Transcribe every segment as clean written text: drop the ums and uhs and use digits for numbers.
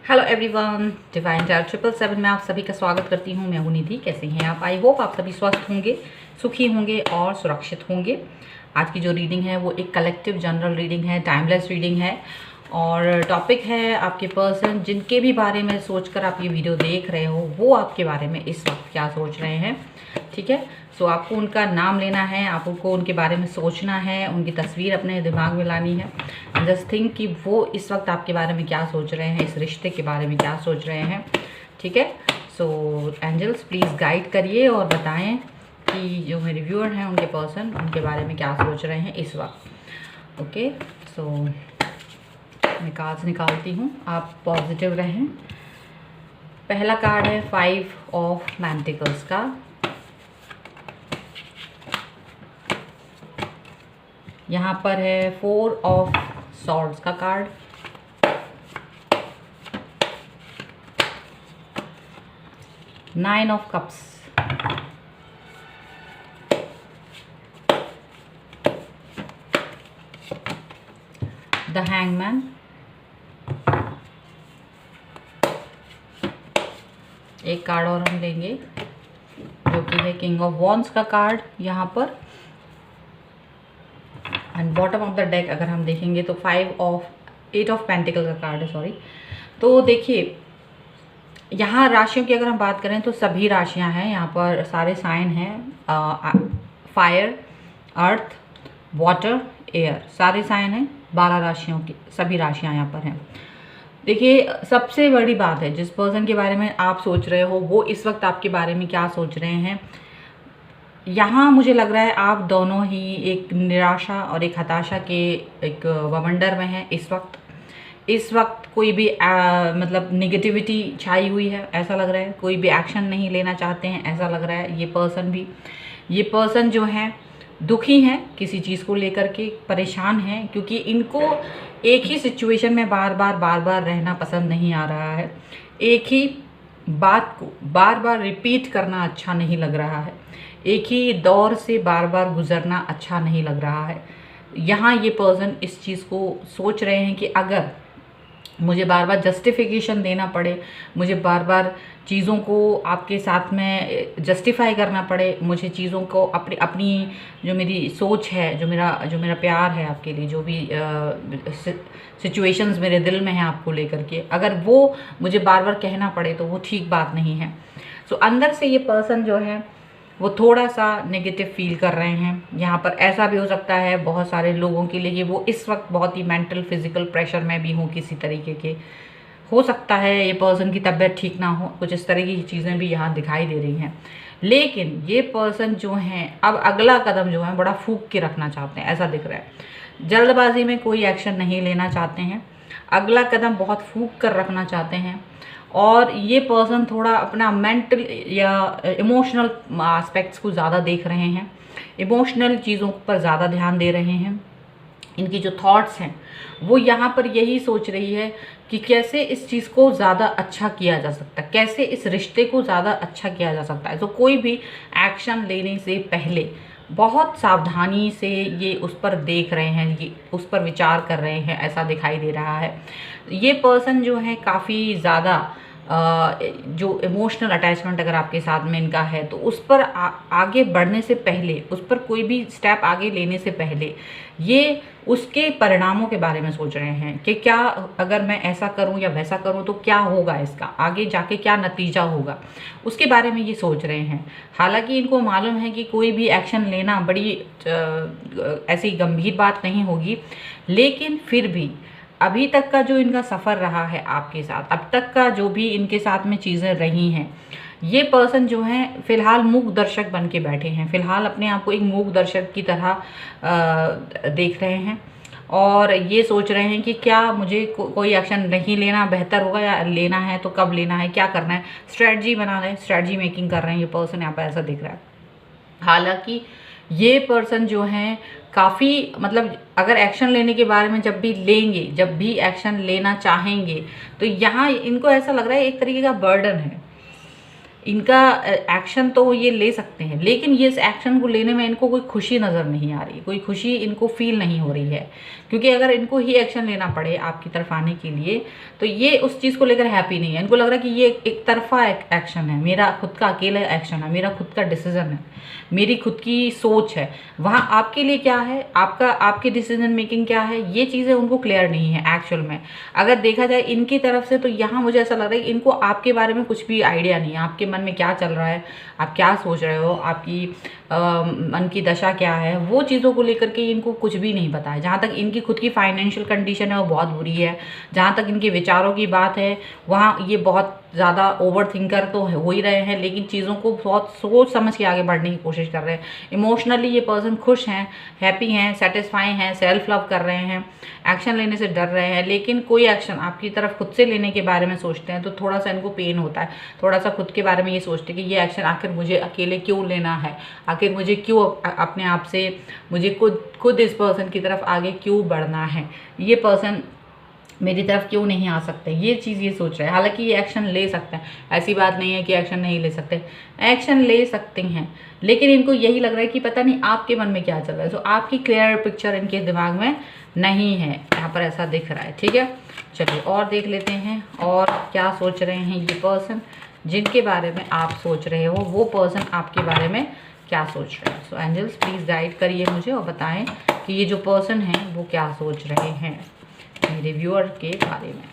Hello everyone, divine tarot 777 में आप सभी का स्वागत करती हूँ। मैं हूँ निधि। कैसे हैं आप? आई होप आप सभी स्वस्थ होंगे, सुखी होंगे और सुरक्षित होंगे। आज की जो रीडिंग है वो एक कलेक्टिव जनरल रीडिंग है, टाइमलेस रीडिंग है और टॉपिक है आपके पर्सन जिनके भी बारे में सोचकर आप ये वीडियो देख रहे हो वो आपके बारे में इस वक्त क्या सोच रहे हैं। ठीक है, सो आपको उनका नाम लेना है, आपको उनके बारे में सोचना है, उनकी तस्वीर अपने दिमाग में लानी है। जस्ट थिंक कि वो इस वक्त आपके बारे में क्या सोच रहे हैं, इस रिश्ते के बारे में क्या सोच रहे हैं। ठीक है, सो एंजल्स प्लीज़ गाइड करिए और बताएं कि जो मेरे व्यूअर हैं उनके पर्सन उनके बारे में क्या सोच रहे हैं इस वक्त। ओके, सो मैं कार्ड्स निकालती हूँ, आप पॉजिटिव रहें। पहला कार्ड है 5 ऑफ पेंटिकल्स का। यहाँ पर है 4 ऑफ सॉर्ड्स का card. 9 of cups. The hangman. एक कार्ड और हम लेंगे जो कि है किंग ऑफ वॉन्ड्स का कार्ड यहाँ पर। And bottom of the deck अगर हम देखेंगे तो 8 ऑफ पेंटिकल का कार्ड है, सॉरी। तो देखिए यहाँ राशियों की अगर हम बात करें तो सभी राशियाँ हैं यहाँ पर, सारे साइन हैं। फायर, अर्थ, वाटर, एयर, सारे साइन हैं। 12 राशियों की सभी राशियाँ यहाँ पर हैं। देखिए सबसे बड़ी बात है, जिस पर्सन के बारे में आप सोच रहे हो वो इस वक्त आपके बारे में क्या सोच रहे हैं। यहाँ मुझे लग रहा है आप दोनों ही एक निराशा और एक हताशा के एक बवंडर में हैं इस वक्त कोई भी मतलब निगेटिविटी छाई हुई है ऐसा लग रहा है। कोई भी एक्शन नहीं लेना चाहते हैं ऐसा लग रहा है। ये पर्सन जो हैं दुखी हैं किसी चीज़ को लेकर के, परेशान हैं क्योंकि इनको एक ही सिचुएशन में बार बार रहना पसंद नहीं आ रहा है। एक ही बात को बार बार रिपीट करना अच्छा नहीं लग रहा है। एक ही दौर से बार बार गुजरना अच्छा नहीं लग रहा है। यहाँ ये पर्सन इस चीज़ को सोच रहे हैं कि अगर मुझे बार बार जस्टिफिकेशन देना पड़े, मुझे बार बार चीज़ों को आपके साथ में जस्टिफाई करना पड़े, मुझे चीज़ों को अपनी जो मेरी सोच है, जो मेरा प्यार है आपके लिए, जो भी सिचुएशंस मेरे दिल में हैं आपको लेकर के, अगर वो मुझे बार बार कहना पड़े तो वो ठीक बात नहीं है। सो अंदर से ये पर्सन जो है वो थोड़ा सा नेगेटिव फील कर रहे हैं। यहाँ पर ऐसा भी हो सकता है बहुत सारे लोगों के लिए कि वो इस वक्त बहुत ही मेंटल फिजिकल प्रेशर में भी हों किसी तरीके के। हो सकता है ये पर्सन की तबीयत ठीक ना हो, कुछ इस तरह की चीज़ें भी यहाँ दिखाई दे रही हैं। लेकिन ये पर्सन जो हैं अब अगला कदम जो है बड़ा फूंक के रखना चाहते हैं, ऐसा दिख रहा है। जल्दबाजी में कोई एक्शन नहीं लेना चाहते हैं, अगला कदम बहुत फूंक कर रखना चाहते हैं। और ये पर्सन थोड़ा अपना मेंटल या इमोशनल एस्पेक्ट्स को ज़्यादा देख रहे हैं, इमोशनल चीज़ों पर ज़्यादा ध्यान दे रहे हैं। इनकी जो थॉट्स हैं वो यहाँ पर यही सोच रही है कि कैसे इस चीज़ को ज़्यादा अच्छा किया जा सकता है, कैसे इस रिश्ते को ज़्यादा अच्छा किया जा सकता है। तो कोई भी एक्शन लेने से पहले बहुत सावधानी से ये उस पर देख रहे हैं, ये उस पर विचार कर रहे हैं, ऐसा दिखाई दे रहा है। ये पर्सन जो है काफ़ी ज़्यादा जो इमोशनल अटैचमेंट अगर आपके साथ में इनका है तो उस पर आगे बढ़ने से पहले, उस पर कोई भी स्टेप आगे लेने से पहले ये उसके परिणामों के बारे में सोच रहे हैं कि क्या अगर मैं ऐसा करूं या वैसा करूं तो क्या होगा, इसका आगे जाके क्या नतीजा होगा, उसके बारे में ये सोच रहे हैं। हालांकि इनको मालूम है कि कोई भी एक्शन लेना बड़ी ऐसी गंभीर बात नहीं होगी, लेकिन फिर भी अभी तक का जो इनका सफ़र रहा है आपके साथ, अब तक का जो भी इनके साथ में चीज़ें रही हैं, ये पर्सन जो हैं फ़िलहाल मूक दर्शक बन के बैठे हैं। फ़िलहाल अपने आप को एक मूक दर्शक की तरह देख रहे हैं और ये सोच रहे हैं कि क्या मुझे कोई एक्शन नहीं लेना बेहतर होगा या लेना है तो कब लेना है, क्या करना है। स्ट्रेटजी बना रहे हैं, स्ट्रेटजी मेकिंग कर रहे हैं ये पर्सन, यहाँ पर ऐसा दिख रहा है। हालांकि ये पर्सन जो हैं काफ़ी मतलब अगर एक्शन लेने के बारे में जब भी एक्शन लेना चाहेंगे तो यहाँ इनको ऐसा लग रहा है एक तरीके का बर्डन है। इनका एक्शन तो ये ले सकते हैं, लेकिन ये इस एक्शन को लेने में इनको कोई खुशी नज़र नहीं आ रही, कोई खुशी इनको फील नहीं हो रही है। क्योंकि अगर इनको ही एक्शन लेना पड़े आपकी तरफ आने के लिए, तो ये उस चीज़ को लेकर हैप्पी नहीं है। इनको लग रहा है कि ये एक तरफा एक्शन है, मेरा खुद का अकेला एक्शन है, मेरा खुद का डिसीजन है, मेरी खुद की सोच है। वहाँ आपके लिए क्या है, आपकी डिसीजन मेकिंग क्या है, ये चीज़ें उनको क्लियर नहीं है एक्चुअल में। अगर देखा जाए इनकी तरफ से, तो यहाँ मुझे ऐसा लग रहा है कि इनको आपके बारे में कुछ भी आइडिया नहीं है, आपके मन में क्या चल रहा है, आप क्या सोच रहे हो, आपकी मन की दशा क्या है, वो चीज़ों को लेकर के इनको कुछ भी नहीं पता है। जहाँ तक इनकी खुद की फाइनेंशियल कंडीशन है वो बहुत बुरी है। जहाँ तक इनके विचारों की बात है, वहाँ ये बहुत ज़्यादा ओवर थिंकर तो हो ही रहे हैं, लेकिन चीज़ों को बहुत सोच समझ के आगे बढ़ने की कोशिश कर रहे हैं। इमोशनली ये पर्सन खुश हैं, हैप्पी हैं, सेटिस्फाई हैं, सेल्फ लव कर रहे हैं, एक्शन लेने से डर रहे हैं। लेकिन कोई एक्शन आपकी तरफ खुद से लेने के बारे में सोचते हैं तो थोड़ा सा इनको पेन होता है, थोड़ा सा खुद के बारे में ये सोचते हैं कि ये एक्शन आखिर मुझे अकेले क्यों लेना है, आखिर मुझे क्यों अपने आप से, मुझे खुद इस पर्सन की तरफ आगे क्यों बढ़ना है, ये पर्सन मेरी तरफ क्यों नहीं आ सकते, ये चीज़ ये सोच रहे हैं। हालांकि ये एक्शन ले सकते हैं, ऐसी बात नहीं है कि एक्शन नहीं ले सकते, एक्शन ले सकते हैं, लेकिन इनको यही लग रहा है कि पता नहीं आपके मन में क्या चल रहा है। तो आपकी क्लियर पिक्चर इनके दिमाग में नहीं है, यहाँ पर ऐसा दिख रहा है। ठीक है, चलिए और देख लेते हैं और क्या सोच रहे हैं ये पर्सन जिनके बारे में आप सोच रहे हो, वो पर्सन आपके बारे में क्या सोच रहे हैं। सो एंजल्स प्लीज़ गाइड करिए मुझे और बताएं कि ये जो पर्सन है वो क्या सोच रहे हैं मेरे व्यूअर के बारे में।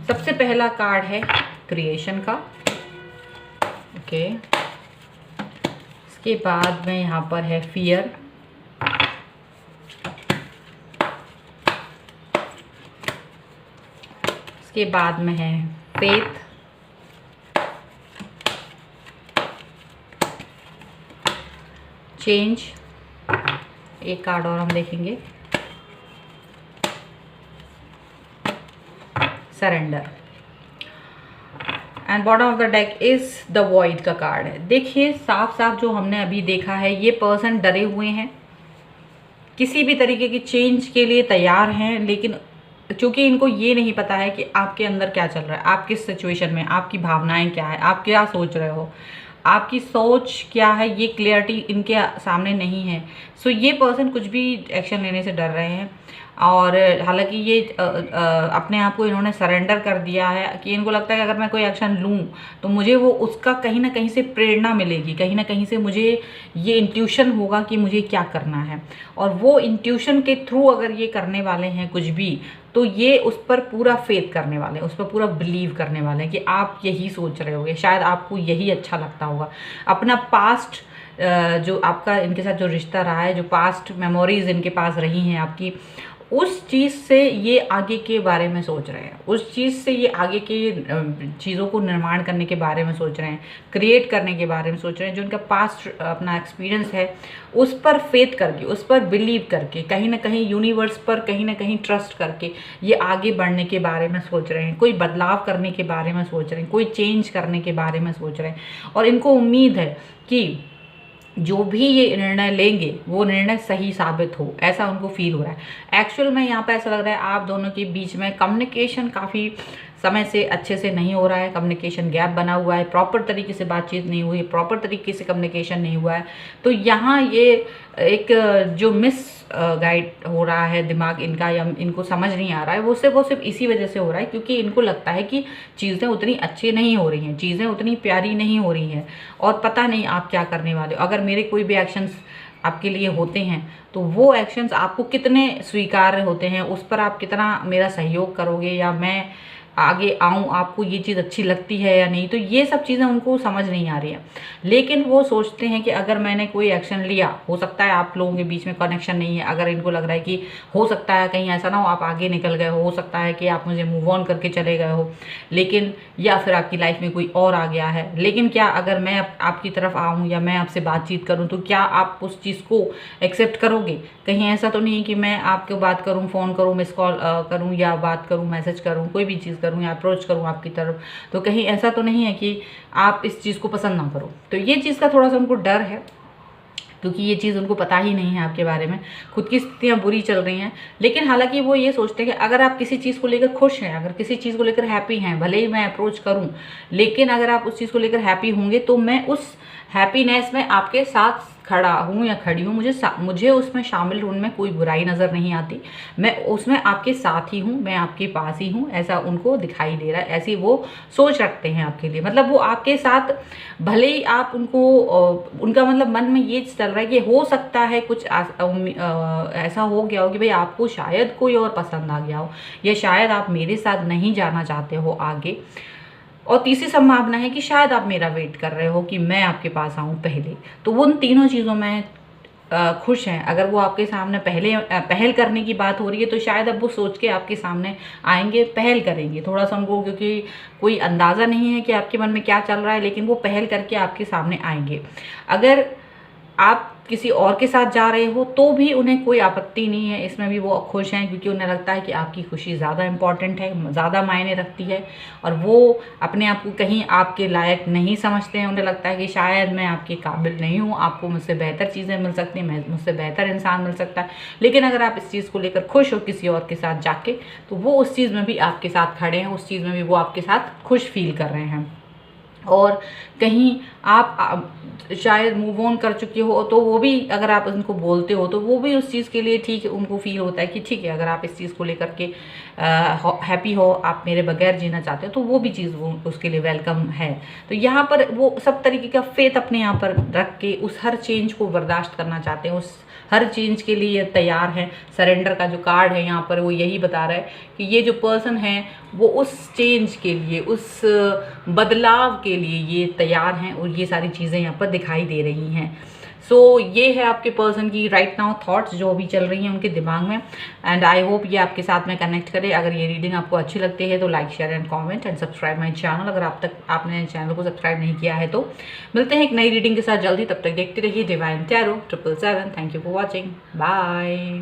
सबसे पहला कार्ड है क्रिएशन का, ओके। इसके बाद में यहाँ पर है फियर, इसके बाद में है फेथ, चेंज, एक कार्ड और हम देखेंगे, surrender, and bottom of the deck is the void का कार्ड है। देखिए साफ साफ जो हमने अभी देखा है, ये पर्सन डरे हुए हैं, किसी भी तरीके की चेंज के लिए तैयार हैं, लेकिन चूंकि इनको ये नहीं पता है कि आपके अंदर क्या चल रहा है, आप किस सिचुएशन में, आपकी भावनाएं क्या है, आप क्या सोच रहे हो, आपकी सोच क्या है, ये क्लियरिटी इनके सामने नहीं है। सो ये पर्सन कुछ भी एक्शन लेने से डर रहे हैं। और हालांकि ये अपने आप को इन्होंने सरेंडर कर दिया है कि इनको लगता है कि अगर मैं कोई एक्शन लूँ तो मुझे वो उसका कहीं ना कहीं से प्रेरणा मिलेगी, कहीं ना कहीं से मुझे ये इंट्यूशन होगा कि मुझे क्या करना है, और वो इंट्यूशन के थ्रू अगर ये करने वाले हैं कुछ भी, तो ये उस पर पूरा फेथ करने वाले हैं, उस पर पूरा बिलीव करने वाले हैं कि आप यही सोच रहे होगे, शायद आपको यही अच्छा लगता होगा। अपना पास्ट जो आपका इनके साथ जो रिश्ता रहा है, जो पास्ट मेमोरीज इनके पास रही हैं आपकी, उस चीज़ से ये आगे के बारे में सोच रहे हैं, उस चीज़ से ये आगे के चीज़ों को निर्माण करने के बारे में सोच रहे हैं, क्रिएट करने के बारे में सोच रहे हैं। जो उनका पास्ट अपना एक्सपीरियंस है उस पर फेथ करके, उस पर बिलीव करके, कहीं ना कहीं यूनिवर्स पर कहीं ना कहीं ट्रस्ट करके ये आगे बढ़ने के बारे में सोच रहे हैं, कोई बदलाव करने के बारे में सोच रहे हैं, कोई चेंज करने के बारे में सोच रहे हैं। और इनको उम्मीद है कि जो भी ये निर्णय लेंगे वो निर्णय सही साबित हो, ऐसा उनको फील हो रहा है। एक्चुअल में यहाँ पे ऐसा लग रहा है आप दोनों के बीच में कम्युनिकेशन काफ़ी समय से अच्छे से नहीं हो रहा है, कम्युनिकेशन गैप बना हुआ है, प्रॉपर तरीके से बातचीत नहीं हुई, प्रॉपर तरीके से कम्युनिकेशन नहीं हुआ है। तो यहाँ ये एक जो मिस गाइड हो रहा है दिमाग इनका, या इनको समझ नहीं आ रहा है, वो सिर्फ इसी वजह से हो रहा है क्योंकि इनको लगता है कि चीज़ें उतनी अच्छी नहीं हो रही हैं, चीज़ें उतनी प्यारी नहीं हो रही हैं, और पता नहीं आप क्या करने वाले हो। अगर मेरे कोई भी एक्शंस आपके लिए होते हैं तो वो एक्शंस आपको कितने स्वीकार्य होते हैं, उस पर आप कितना मेरा सहयोग करोगे, या मैं आगे आऊँ, आपको ये चीज़ अच्छी लगती है या नहीं। तो ये सब चीज़ें उनको समझ नहीं आ रही है, लेकिन वो सोचते हैं कि अगर मैंने कोई एक्शन लिया, हो सकता है आप लोगों के बीच में कनेक्शन नहीं है, अगर इनको लग रहा है कि हो सकता है कहीं ऐसा ना हो आप आगे निकल गए हो सकता है कि आप मुझे मूव ऑन करके चले गए हो, लेकिन या फिर आपकी लाइफ में कोई और आ गया है, लेकिन क्या अगर मैं आपकी तरफ आऊँ या मैं आपसे बातचीत करूँ तो क्या आप उस चीज़ को एक्सेप्ट करोगे? कहीं ऐसा तो नहीं कि मैं आपको बात करूँ, फ़ोन करूँ, मिस कॉल करूँ, या बात करूँ, मैसेज करूँ, कोई भी चीज़ करूँ या अप्रोच करूँ आपकी तरफ, तो कहीं ऐसा तो नहीं है कि आप इस चीज़ को पसंद ना करो। तो ये चीज़ का थोड़ा सा उनको डर है। क्योंकि ये चीज़ उनको पता ही नहीं है आपके बारे में, खुद की स्थितियाँ बुरी चल रही हैं। लेकिन हालांकि वो ये सोचते हैं कि अगर आप किसी चीज़ को लेकर खुश हैं, अगर किसी चीज़ को लेकर हैप्पी हैं, भले ही मैं अप्रोच करूं, लेकिन अगर आप उस चीज़ को लेकर हैप्पी होंगे तो मैं उस हैप्पीनेस में आपके साथ खड़ा हूँ या खड़ी हूँ, मुझे उसमें शामिल होने में कोई बुराई नज़र नहीं आती, मैं उसमें आपके साथ ही हूँ, मैं आपके पास ही हूँ, ऐसा उनको दिखाई दे रहा है। ऐसी वो सोच रखते हैं आपके लिए, मतलब वो आपके साथ भले ही आप उनको उनका मतलब मन में ये चल रहा है कि हो सकता है कुछ ऐसा हो गया हो कि भाई आपको शायद कोई और पसंद आ गया हो, या शायद आप मेरे साथ नहीं जाना चाहते हो आगे। और तीसरी संभावना है कि शायद आप मेरा वेट कर रहे हो कि मैं आपके पास आऊँ पहले। तो वो उन तीनों चीज़ों में खुश हैं। अगर वो आपके सामने पहल करने की बात हो रही है तो शायद अब वो सोच के आपके सामने आएंगे, पहल करेंगे थोड़ा सा उनको, क्योंकि कोई अंदाज़ा नहीं है कि आपके मन में क्या चल रहा है, लेकिन वो पहल करके आपके सामने आएंगे। अगर आप किसी और के साथ जा रहे हो तो भी उन्हें कोई आपत्ति नहीं है, इसमें भी वो खुश हैं, क्योंकि उन्हें लगता है कि आपकी खुशी ज़्यादा इम्पॉर्टेंट है, ज़्यादा मायने रखती है। और वो अपने आप को कहीं आपके लायक नहीं समझते हैं, उन्हें लगता है कि शायद मैं आपके काबिल नहीं हूँ, आपको मुझसे बेहतर चीज़ें मिल सकती हैं, मुझसे बेहतर इंसान मिल सकता है। लेकिन अगर आप इस चीज़ को लेकर खुश हो किसी और के साथ जाके, तो वो उस चीज़ में भी आपके साथ खड़े हैं, उस चीज़ में भी वो आपके साथ खुश फील कर रहे हैं। और कहीं आप शायद मूव ऑन कर चुके हो तो वो भी, अगर आप उनको बोलते हो तो वो भी उस चीज़ के लिए ठीक है, उनको फील होता है कि ठीक है, अगर आप इस चीज़ को लेकर के हैप्पी हो, आप मेरे बगैर जीना चाहते हो, तो वो भी चीज़ वो उसके लिए वेलकम है। तो यहाँ पर वो सब तरीके का फेथ अपने यहाँ पर रख के उस हर चेंज को बर्दाश्त करना चाहते हैं, उस हर चेंज के लिए तैयार हैं। सरेंडर का जो कार्ड है यहाँ पर वो यही बता रहा है कि ये जो पर्सन है वो उस चेंज के लिए, उस बदलाव के लिए ये तैयार हैं, और ये सारी चीज़ें यहाँ पर दिखाई दे रही हैं। सो ये है आपके पर्सन की राइट नाउ थॉट्स जो अभी चल रही हैं उनके दिमाग में, एंड आई होप ये आपके साथ में कनेक्ट करे। अगर ये रीडिंग आपको अच्छी लगती है तो like, share and comment and subscribe my channel, अगर आप तक आपने चैनल को सब्सक्राइब नहीं किया है तो। मिलते हैं एक नई रीडिंग के साथ जल्दी, तब तक देखते रहिए divine tarot 777। Thank you for watching, bye.